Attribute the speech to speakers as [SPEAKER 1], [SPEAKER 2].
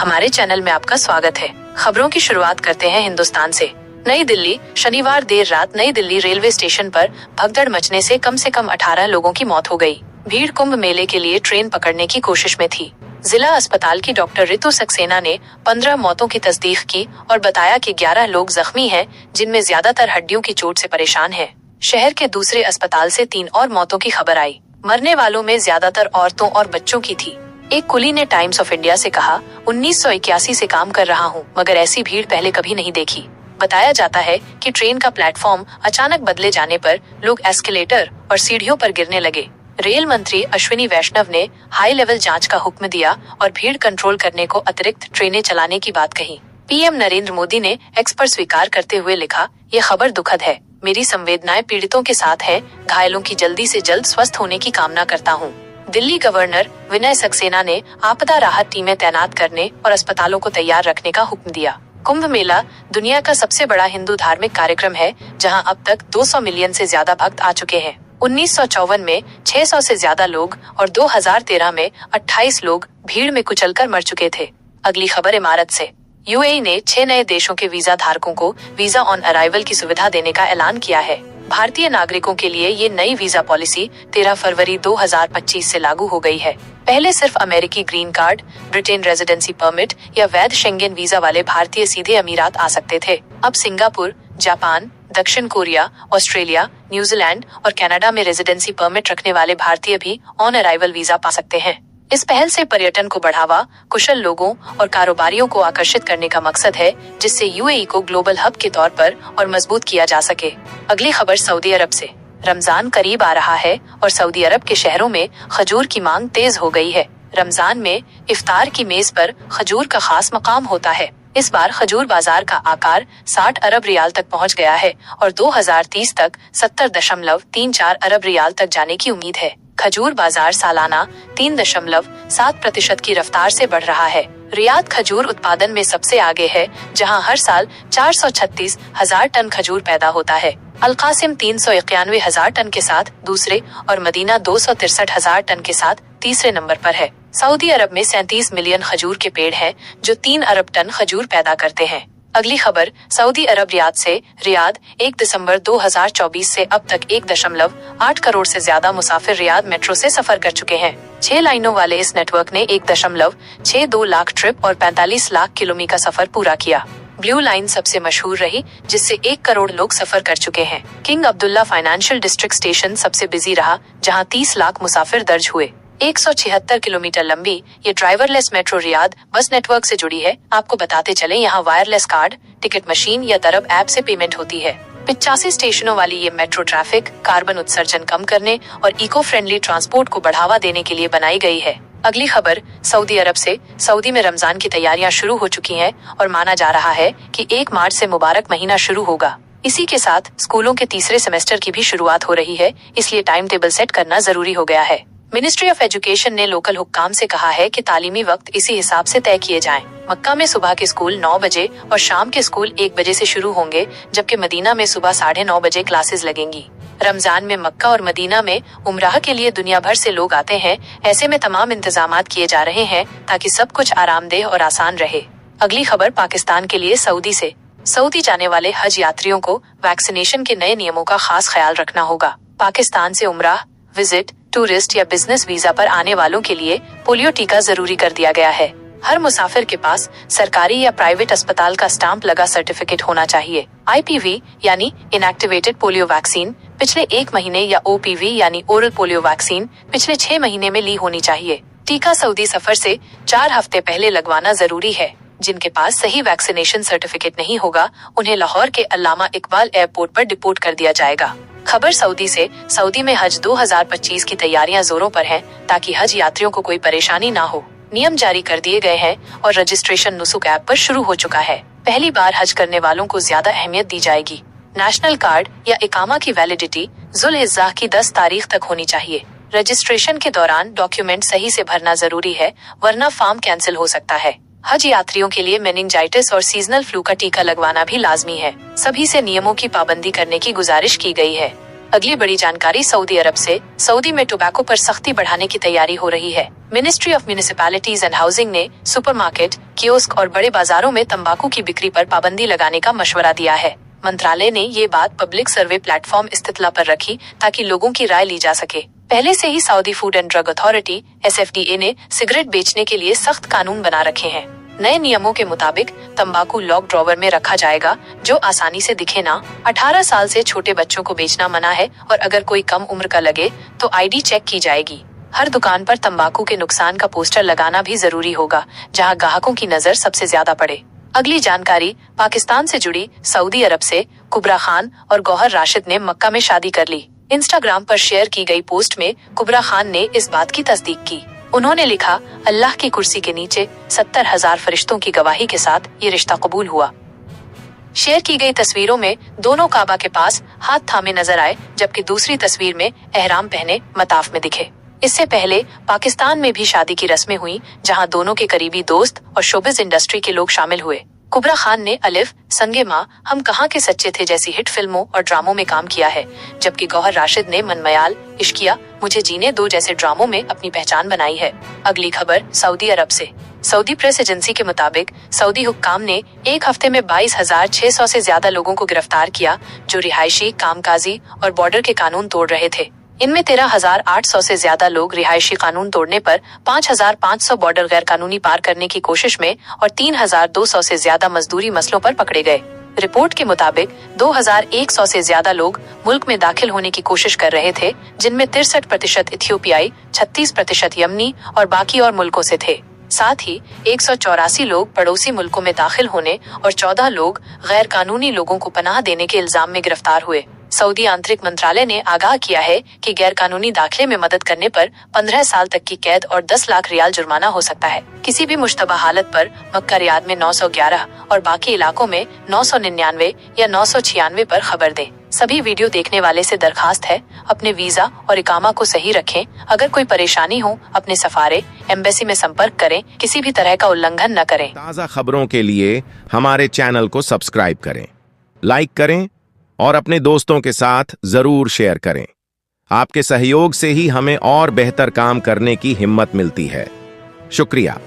[SPEAKER 1] हमारे चैनल में आपका स्वागत है। खबरों की शुरुआत करते हैं हिंदुस्तान से। नई दिल्ली, शनिवार देर रात नई दिल्ली रेलवे स्टेशन पर भगदड़ मचने से कम 18 लोगों की मौत हो गई। भीड़ कुंभ मेले के लिए ट्रेन पकड़ने की कोशिश में थी। जिला अस्पताल की डॉक्टर रितु सक्सेना ने 15 मौतों की तस्दीक की और बताया कि 11 लोग जख्मी हैं, जिनमें ज्यादातर हड्डियों की चोट से परेशान हैं। शहर के दूसरे अस्पताल से 3 और मौतों की खबर आई। मरने वालों में ज्यादातर औरतों और बच्चों की थी। एक कुली ने टाइम्स ऑफ इंडिया से कहा, 1981 से काम कर रहा हूँ, मगर ऐसी भीड़ पहले कभी नहीं देखी। बताया जाता है कि ट्रेन का प्लेटफॉर्म अचानक बदले जाने पर लोग एस्केलेटर और सीढ़ियों पर गिरने लगे। रेल मंत्री अश्विनी वैष्णव ने हाई लेवल जांच का हुक्म दिया और भीड़ कंट्रोल करने को अतिरिक्त ट्रेनें चलाने की बात कही। पीएम नरेंद्र मोदी ने एक्स पर स्वीकार करते हुए लिखा, ये खबर दुखद है। मेरी संवेदनाएं पीड़ितों के साथ है। घायलों की जल्दी से जल्द स्वस्थ होने की कामना करता हूँ। दिल्ली गवर्नर विनय सक्सेना ने आपदा राहत टीमें तैनात करने और अस्पतालों को तैयार रखने का हुक्म दिया। कुंभ मेला दुनिया का सबसे बड़ा हिंदू धार्मिक कार्यक्रम है, जहां अब तक 200 मिलियन से ज्यादा भक्त आ चुके हैं। 1954 में 600 से ज्यादा लोग और 2013 में 28 लोग भीड़ में कुचलकर मर चुके थे। अगली खबर इमारत से। यूएई ने 6 नए देशों के वीजा धारकों को वीजा ऑन अराइवल की सुविधा देने का ऐलान किया है। भारतीय नागरिकों के लिए ये नई वीजा पॉलिसी 13 फरवरी 2025 से लागू हो गई है। पहले सिर्फ अमेरिकी green card, Britain residency permit या वैध शेंगेन वीजा वाले भारतीय सीधे अमीरात आ सकते थे। अब सिंगापुर, जापान, दक्षिण कोरिया, ऑस्ट्रेलिया, न्यूजीलैंड और कनाडा में रेजिडेंसी परमिट रखने वाले भारतीय भी ऑन अराइवल वीजा पा सकते हैं। इस पहल से पर्यटन को बढ़ावा, कुशल लोगों और कारोबारियों को आकर्षित करने का मकसद है, जिससे यूएई को ग्लोबल हब के तौर पर और मजबूत किया जा सके। अगली खबर सऊदी अरब से। रमजान करीब आ रहा है और सऊदी अरब के शहरों में खजूर की मांग तेज हो गई है। रमजान में इफ्तार की मेज पर खजूर का खास मकाम होता है। इस बार खजूर बाजार का आकार 60 अरब रियाल तक पहुंच गया है और 2030 तक 70.34 अरब रियाल तक जाने की उम्मीद है। खजूर बाजार सालाना 3.7% की रफ्तार से बढ़ रहा है। रियाद खजूर उत्पादन में सबसे आगे है, जहां हर साल 436,000 टन खजूर पैदा होता है। अलकासिम 391,000 टन के साथ दूसरे और मदीना 263,000 टन के साथ तीसरे नंबर पर है। सऊदी अरब में 37 मिलियन खजूर के पेड़ हैं, जो 3 अरब टन खजूर पैदा करते हैं। अगली खबर सऊदी अरब रियाद से। रियाद 1 दिसंबर 2024 से अब तक 1.8 करोड़ से ज्यादा मुसाफिर रियाद मेट्रो से सफर कर चुके हैं। 6 लाइनों वाले इस नेटवर्क ने 1.62 लाख ट्रिप और 45 लाख किलोमीटर का सफर पूरा किया। ब्लू लाइन सबसे मशहूर रही, जिससे 1 करोड़ लोग सफर कर चुके हैं। King Abdullah financial district station सबसे बिजी रहा, जहां 30 लाख मुसाफिर दर्ज हुए। 176 किलोमीटर लंबी ये ड्राइवरलेस मेट्रो रियाद बस नेटवर्क से जुड़ी है। आपको बताते चले, यहाँ वायरलेस कार्ड, टिकट मशीन या दरब ऐप से पेमेंट होती है। 85 स्टेशनों वाली ये मेट्रो ट्रैफिक, कार्बन उत्सर्जन कम करने और इको फ्रेंडली ट्रांसपोर्ट को बढ़ावा देने के लिए बनाई गई है। अगली खबर सऊदी अरब से। सऊदी में रमजान की तैयारियां शुरू हो चुकी हैं और माना जा रहा है कि 1 मार्च से मुबारक महीना शुरू होगा। इसी के साथ स्कूलों के तीसरे सेमेस्टर की भी शुरुआत हो रही है, इसलिए टाइम टेबल सेट करना जरूरी हो गया है। मिनिस्ट्री ऑफ एजुकेशन ने लोकल हुक्काम से कहा है कि तालीमी वक्त इसी हिसाब से तय किए जाएं। मक्का में सुबह के स्कूल 9 बजे और शाम के स्कूल 1 बजे से शुरू होंगे, जबकि मदीना में सुबह 9:30 बजे क्लासेस लगेंगी। रमजान में मक्का और मदीना में उम्राह के लिए दुनिया भर से लोग आते हैं। ऐसे में तमाम इंतजामात किए जा रहे हैं ताकि सब कुछ आरामदेह और आसान रहे। अगली खबर पाकिस्तान के लिए सऊदी से। सऊदी जाने वाले हज यात्रियों को वैक्सीनेशन के नए नियमों का खास ख्याल रखना होगा। पाकिस्तान से उम्राह, विजिट, टूरिस्ट या बिजनेस वीजा पर आने वालों के लिए पोलियो टीका जरूरी कर दिया गया है। हर मुसाफिर के पास सरकारी या प्राइवेट अस्पताल का स्टाम्प लगा सर्टिफिकेट होना चाहिए। IPV यानी इनएक्टिवेटेड पोलियो वैक्सीन पिछले 1 महीने या OPV यानी ओरल पोलियो वैक्सीन पिछले 6 महीने में ली होनी चाहिए। टीका सऊदी सफर से 4 हफ्ते पहले लगवाना जरूरी है। जिनके पास सही वैक्सीनेशन सर्टिफिकेट नहीं होगा, उन्हें लाहौर के अल्लामा इकबाल एयरपोर्ट पर डिपोर्ट कर दिया जाएगा। खबर सऊदी से। सऊदी में हज 2025 की तैयारियां जोरों पर हैं, ताकि हज यात्रियों को कोई परेशानी ना हो। नियम जारी कर दिए गए हैं और रजिस्ट्रेशन नुसुक ऐप पर शुरू हो चुका है। पहली बार हज करने वालों को ज्यादा अहमियत दी जाएगी। नेशनल कार्ड या इकामा की वैलिडिटी जुल्हिज्जा की 10 तारीख तक होनी चाहिए। रजिस्ट्रेशन के दौरान डॉक्यूमेंट सही से भरना जरूरी है, वरना फॉर्म कैंसिल हो सकता है। हज यात्रियों के लिए मेनिंजाइटिस और सीजनल फ्लू का टीका लगवाना भी लाजमी है। सभी से नियमों की पाबंदी करने की गुजारिश की गई है। अगली बड़ी जानकारी सऊदी अरब से। सऊदी में टोबैको पर सख्ती बढ़ाने की तैयारी हो रही है। Ministry of municipalities and housing ने सुपरमार्केट, कियोस्क और बड़े बाजारों में तंबाकू की बिक्री पर पाबंदी लगाने का मशवरा दिया है। मंत्रालय ने ये बात पब्लिक सर्वे प्लेटफॉर्म इस्तितला पर रखी ताकि लोगों की राय ली जा सके। पहले से ही Saudi food and drug authority SFDA ने सिगरेट बेचने के लिए सख्त कानून बना रखे हैं। नए नियमों के मुताबिक तंबाकू लॉक ड्रॉवर में रखा जाएगा जो आसानी से दिखे ना। 18 साल से छोटे बच्चों को बेचना मना है और अगर कोई कम उम्र का लगे तो ID चेक की जाएगी। हर दुकान पर तंबाकू के नुकसान का पोस्टर लगाना भी जरूरी होगा जहां ग्राहकों की नजर सबसे ज्यादा पड़े। अगली जानकारी पाकिस्तान से जुड़ी। सऊदी अरब से कुबरा खान और गौहर राशिद ने मक्का में शादी कर ली। इंस्टाग्राम पर शेयर की गई पोस्ट में कुबरा खान ने इस बात की तस्दीक की। उन्होंने लिखा, अल्लाह की कुर्सी के नीचे 70,000 फरिश्तों की गवाही के साथ ये रिश्ता कबूल हुआ। शेयर की गई तस्वीरों में दोनों काबा के पास हाथ थामे नजर आए, जबकि दूसरी तस्वीर में एहराम पहने मताफ में दिखे। इससे पहले पाकिस्तान में भी शादी की रस्में हुई जहां दोनों के करीबी दोस्त और शोबिज इंडस्ट्री के लोग शामिल हुए। कुबरा खान ने अलिफ, संगे माँ, हम कहाँ के सच्चे थे जैसी हिट फिल्मों और ड्रामों में काम किया है, जबकि गौहर राशिद ने मनमयाल, इश्किया, मुझे जीने दो जैसे ड्रामों में अपनी पहचान बनाई है। अगली खबर सऊदी अरब से। सऊदी प्रेस एजेंसी के मुताबिक सऊदी हुक्काम ने एक हफ्ते में 22,600 से ज्यादा लोगों को गिरफ्तार किया जो रिहायशी, कामकाजी और बॉर्डर के कानून तोड़ रहे थे। इनमें 13,800 से ज्यादा लोग रिहायशी कानून तोड़ने पर, 5,500 बॉर्डर गैर कानूनी पार करने की कोशिश में और 3,200 से ज्यादा मजदूरी मसलों पर पकड़े गए। रिपोर्ट के मुताबिक 2,100 से ज्यादा लोग मुल्क में दाखिल होने की कोशिश कर रहे थे, जिनमें 63% इथियोपियाई, 36% यमनी और बाकी और मुल्कों से थे। साथ ही 184 लोग पड़ोसी मुल्कों में दाखिल होने और 14 लोग गैर कानूनी लोगों को पनाह देने के इल्जाम में गिरफ्तार हुए। सऊदी आंतरिक मंत्रालय ने आगाह किया है कि गैर कानूनी दाखिले में मदद करने पर 15 साल तक की कैद और 10 लाख रियाल जुर्माना हो सकता है। किसी भी मुश्तबा हालत पर मक्का रियाद में 911 और बाकी इलाकों में 999 या 996 पर खबर दें। सभी वीडियो देखने वाले से दरखास्त है, अपने वीजा और इकामा को सही रखें। अगर कोई परेशानी हो अपने सफारे, एम्बेसी में संपर्क करें। किसी भी तरह का उल्लंघन न करें।
[SPEAKER 2] ताज़ा खबरों के लिए हमारे चैनल को सब्सक्राइब करें, लाइक करें और अपने दोस्तों के साथ जरूर शेयर करें। आपके सहयोग से ही हमें और बेहतर काम करने की हिम्मत मिलती है। शुक्रिया।